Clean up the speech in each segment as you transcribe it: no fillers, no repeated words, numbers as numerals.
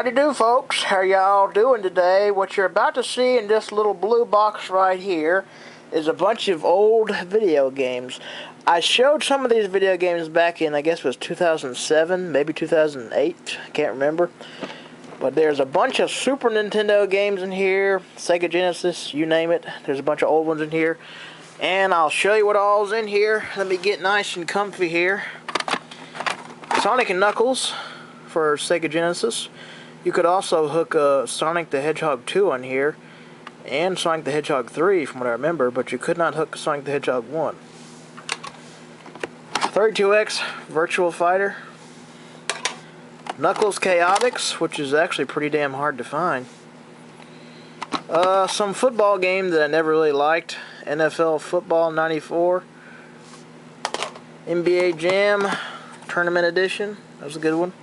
Howdy do, folks. How y'all doing today? What you're about to see in this little blue box right here is a bunch of old video games. I showed some of these video games back in, I guess it was 2007, maybe 2008, I can't remember. But there's a bunch of Super Nintendo games in here, Sega Genesis, you name it. There's a bunch of old ones in here. And I'll show you what all's in here. Let me get nice and comfy here. Sonic and Knuckles for Sega Genesis. You could also hook Sonic the Hedgehog 2 on here, and Sonic the Hedgehog 3 from what I remember, but you could not hook Sonic the Hedgehog 1. 32X Virtual Fighter. Knuckles Chaotix, which is actually pretty damn hard to find. Some football game that I never really liked. NFL Football 94. NBA Jam Tournament Edition. That was a good one.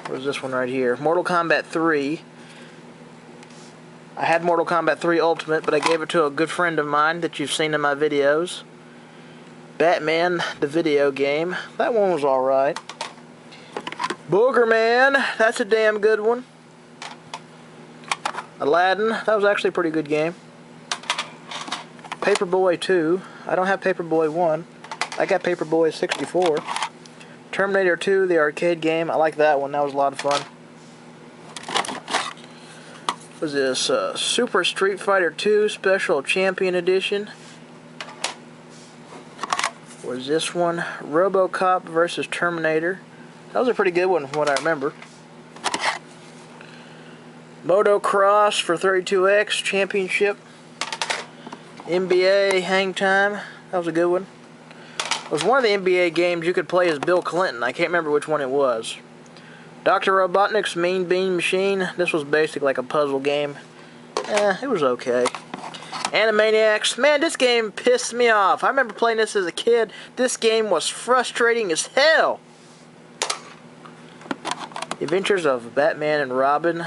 Where's this one right here? Mortal Kombat 3. I had Mortal Kombat 3 Ultimate, but I gave it to a good friend of mine that you've seen in my videos. Batman, the video game. That one was alright. Booger Man. That's a damn good one. Aladdin. That was actually a pretty good game. Paperboy 2. I don't have Paperboy 1. I got Paperboy 64. Terminator 2, the arcade game. I like that one. That was a lot of fun. What was this? Super Street Fighter 2 Special Champion Edition. What was this one? RoboCop versus Terminator. That was a pretty good one from what I remember. Motocross for 32X Championship. NBA Hang Time. That was a good one. It was one of the NBA games you could play as Bill Clinton. I can't remember which one it was. Dr. Robotnik's Mean Bean Machine. This was basically like a puzzle game. It was okay. Animaniacs. Man, this game pissed me off. I remember playing this as a kid. This game was frustrating as hell. Adventures of Batman and Robin.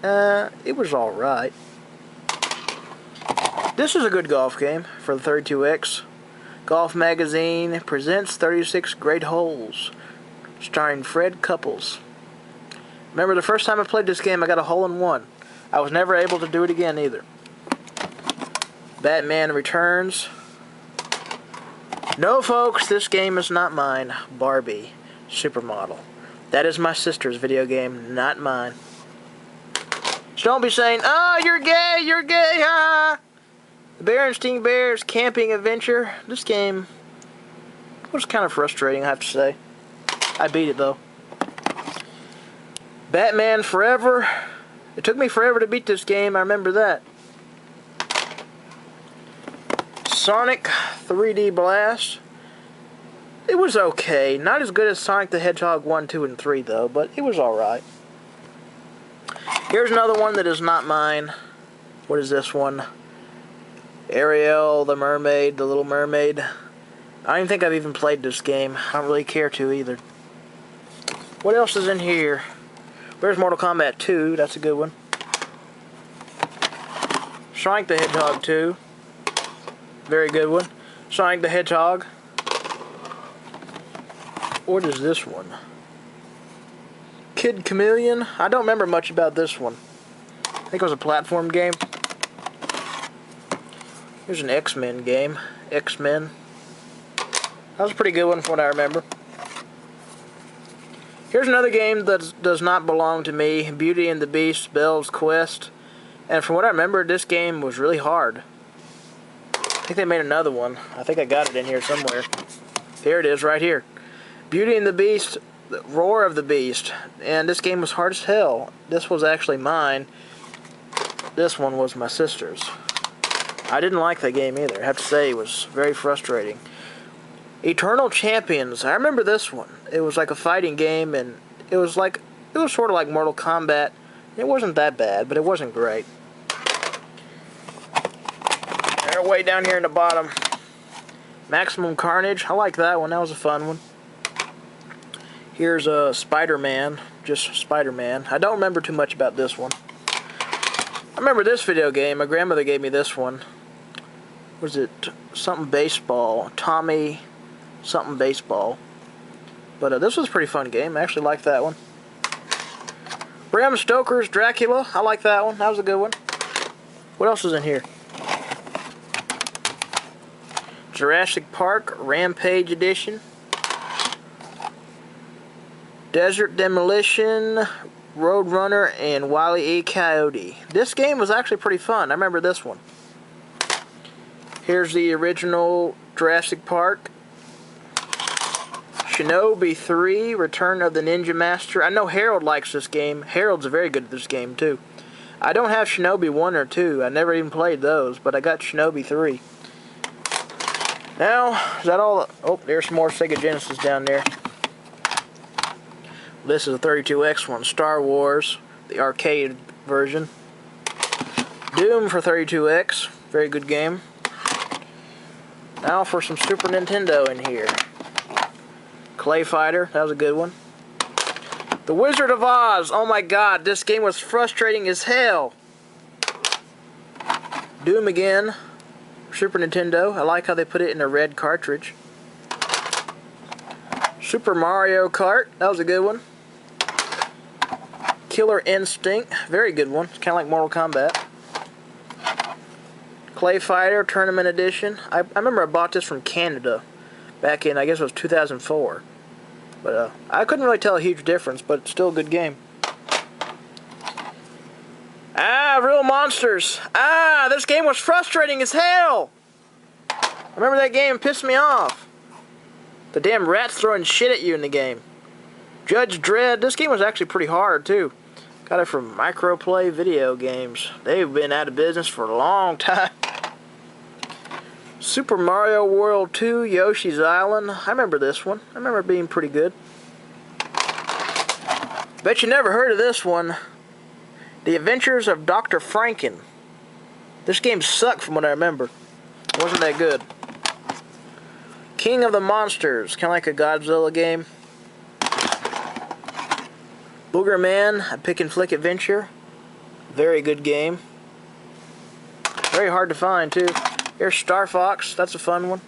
It was alright. This is a good golf game for the 32X. Golf Magazine presents 36 Great Holes, starring Fred Couples. Remember the first time I played this game, I got a hole in one. I was never able to do it again either. Batman Returns. No, folks, this game is not mine. Barbie, Supermodel. That is my sister's video game, not mine. So don't be saying, "Oh, you're gay, ha!" The Berenstein Bears Camping Adventure. This game was kind of frustrating, I have to say. I beat it, though. Batman Forever. It took me forever to beat this game, I remember that. Sonic 3D Blast. It was okay. Not as good as Sonic the Hedgehog 1, 2, and 3, though, but it was alright. Here's another one that is not mine. What is this one? Ariel, the Mermaid, the Little Mermaid. I don't even think I've even played this game. I don't really care to either. What else is in here? Where's Mortal Kombat 2? That's a good one. Sonic the Hedgehog 2. Very good one. Sonic the Hedgehog. What is this one? Kid Chameleon. I don't remember much about this one. I think it was a platform game. Here's an X-Men game. X-Men. That was a pretty good one from what I remember. Here's another game that does not belong to me. Beauty and the Beast, Belle's Quest. And from what I remember, this game was really hard. I think they made another one. I think I got it in here somewhere. Here it is, right here. Beauty and the Beast, the Roar of the Beast. And this game was hard as hell. This was actually mine. This one was my sister's. I didn't like that game either. I have to say, it was very frustrating. Eternal Champions. I remember this one. It was like a fighting game, and it was sort of like Mortal Kombat. It wasn't that bad, but it wasn't great. They're way down here in the bottom. Maximum Carnage. I like that one. That was a fun one. Here's Spider-Man. Just Spider-Man. I don't remember too much about this one. I remember this video game. My grandmother gave me this one. Was it something baseball? Tommy something baseball. But this was a pretty fun game. I actually liked that one. Bram Stoker's Dracula. I like that one. That was a good one. What else is in here? Jurassic Park Rampage Edition. Desert Demolition, Roadrunner, and Wile E. Coyote. This game was actually pretty fun. I remember this one. Here's the original Jurassic Park. Shinobi 3, Return of the Ninja Master. I know Harold likes this game. Harold's very good at this game, too. I don't have Shinobi 1 or 2. I never even played those, but I got Shinobi 3. Now, is that all? Oh, there's some more Sega Genesis down there. This is a 32X one. Star Wars, the arcade version. Doom for 32X. Very good game. Now for some Super Nintendo in here. Clay Fighter. That was a good one. The Wizard of Oz. Oh my god, this game was frustrating as hell. Doom again. Super Nintendo. I like how they put it in a red cartridge. Super Mario Kart. That was a good one. Killer Instinct, very good one. It's kind of like Mortal Kombat. Clay Fighter Tournament Edition. I remember I bought this from Canada back in, I guess it was 2004. But I couldn't really tell a huge difference, but it's still a good game. Real Monsters. This game was frustrating as hell. I remember that game pissed me off. The damn rats throwing shit at you in the game. Judge Dredd. This game was actually pretty hard, too. Got it from Microplay Video Games. They've been out of business for a long time. Super Mario World 2, Yoshi's Island. I remember this one. I remember it being pretty good. Bet you never heard of this one. The Adventures of Dr. Franken. This game sucked from what I remember. It wasn't that good. King of the Monsters. Kind of like a Godzilla game. Booger Man, a pick and flick adventure. Very good game. Very hard to find, too. Here's Star Fox. That's a fun one.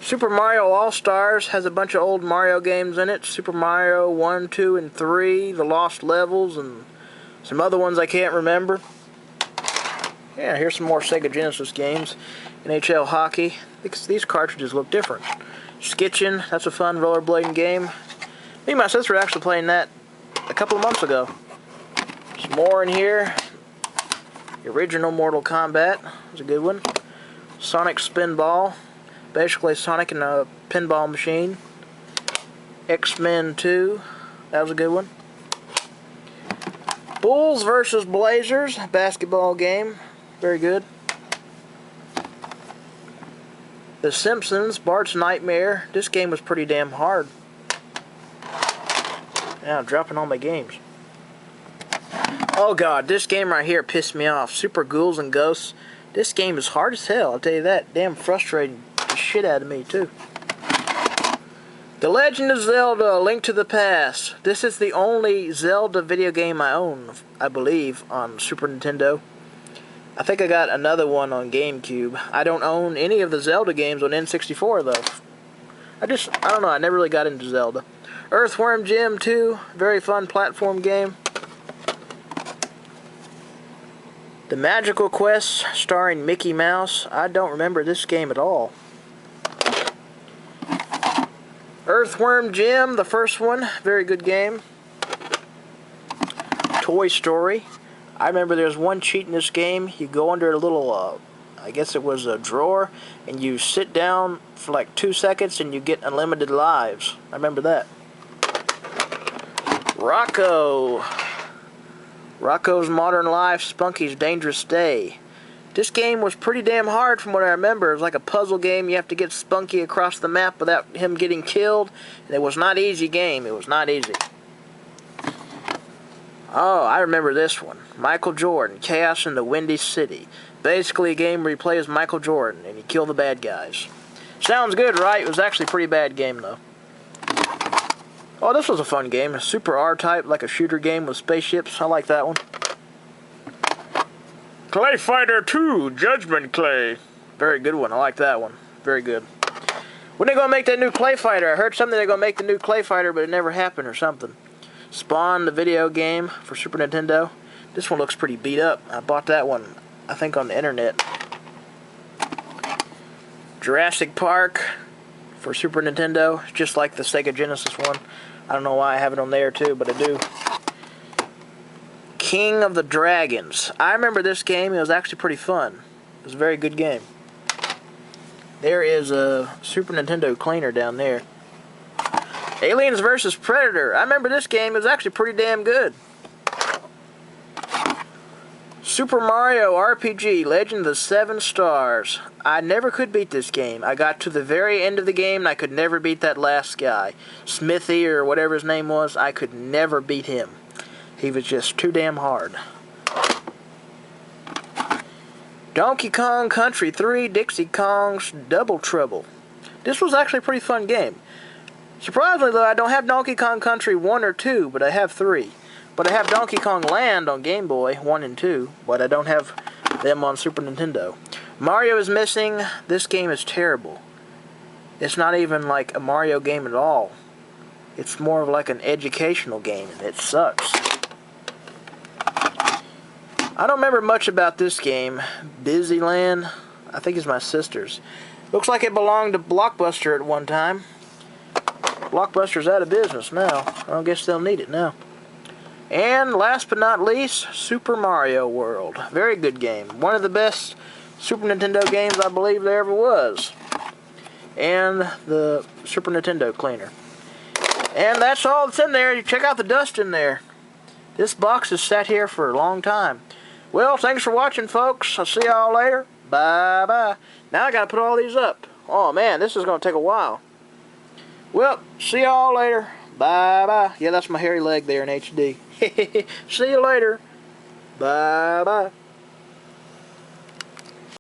Super Mario All-Stars has a bunch of old Mario games in it. Super Mario 1, 2, and 3. The Lost Levels, and some other ones I can't remember. Yeah, here's some more Sega Genesis games. NHL Hockey. These cartridges look different. Skitchin'. That's a fun rollerblading game. Me and my sister were actually playing that a couple of months ago. Some more in here. The original Mortal Kombat was a good one. Sonic Spinball. Basically Sonic in a pinball machine. X-Men 2. That was a good one. Bulls versus Blazers. Basketball game. Very good. The Simpsons. Bart's Nightmare. This game was pretty damn hard. Now, I'm dropping all my games. Oh god, this game right here pissed me off. Super Ghouls and Ghosts. This game is hard as hell, I'll tell you that. Damn frustrating the shit out of me, too. The Legend of Zelda, A Link to the Past. This is the only Zelda video game I own, I believe, on Super Nintendo. I think I got another one on GameCube. I don't own any of the Zelda games on N64, though. I don't know, I never really got into Zelda. Earthworm Jim 2, very fun platform game. The Magical Quest, starring Mickey Mouse. I don't remember this game at all. Earthworm Jim, the first one, very good game. Toy Story. I remember there's one cheat in this game. You go under a little, I guess it was a drawer, and you sit down for like 2 seconds and you get unlimited lives. I remember that. Rocco. Rocco's Modern Life, Spunky's Dangerous Day. This game was pretty damn hard from what I remember. It was like a puzzle game. You have to get Spunky across the map without him getting killed. And it was not an easy game. It was not easy. Oh, I remember this one. Michael Jordan, Chaos in the Windy City. Basically a game where you play as Michael Jordan and you kill the bad guys. Sounds good, right? It was actually a pretty bad game, though. Oh, this was a fun game. A Super R-Type, like a shooter game with spaceships. I like that one. Clay Fighter 2, Judgment Clay. Very good one. I like that one. Very good. When are they going to make that new Clay Fighter? I heard something they're going to make the new Clay Fighter, but it never happened or something. Spawn, the video game for Super Nintendo. This one looks pretty beat up. I bought that one, I think, on the internet. Jurassic Park for Super Nintendo, just like the Sega Genesis one. I don't know why I have it on there too, but I do. King of the Dragons. I remember this game. It was actually pretty fun. It was a very good game. There is a Super Nintendo cleaner down there. Aliens vs. Predator. I remember this game. It was actually pretty damn good. Super Mario RPG, Legend of the Seven Stars. I never could beat this game. I got to the very end of the game and I could never beat that last guy. Smithy or whatever his name was. I could never beat him. He was just too damn hard. Donkey Kong Country 3, Dixie Kong's Double Trouble. This was actually a pretty fun game. Surprisingly though, I don't have Donkey Kong Country 1 or 2, but I have 3. But I have Donkey Kong Land on Game Boy 1 and 2, but I don't have them on Super Nintendo. Mario is missing. This game is terrible. It's not even like a Mario game at all. It's more of like an educational game, and it sucks. I don't remember much about this game. Busyland, I think it's my sister's. Looks like it belonged to Blockbuster at one time. Blockbuster's out of business now. I don't guess they'll need it now. And last but not least, Super Mario World. Very good game. One of the best Super Nintendo games I believe there ever was. And the Super Nintendo cleaner. And that's all that's in there. You check out the dust in there. This box has sat here for a long time. Well, thanks for watching, folks. I'll see y'all later. Bye-bye. Now I gotta put all these up. Oh, man, this is gonna take a while. Well, see y'all later. Bye-bye. Yeah, that's my hairy leg there in HD. See you later. Bye-bye.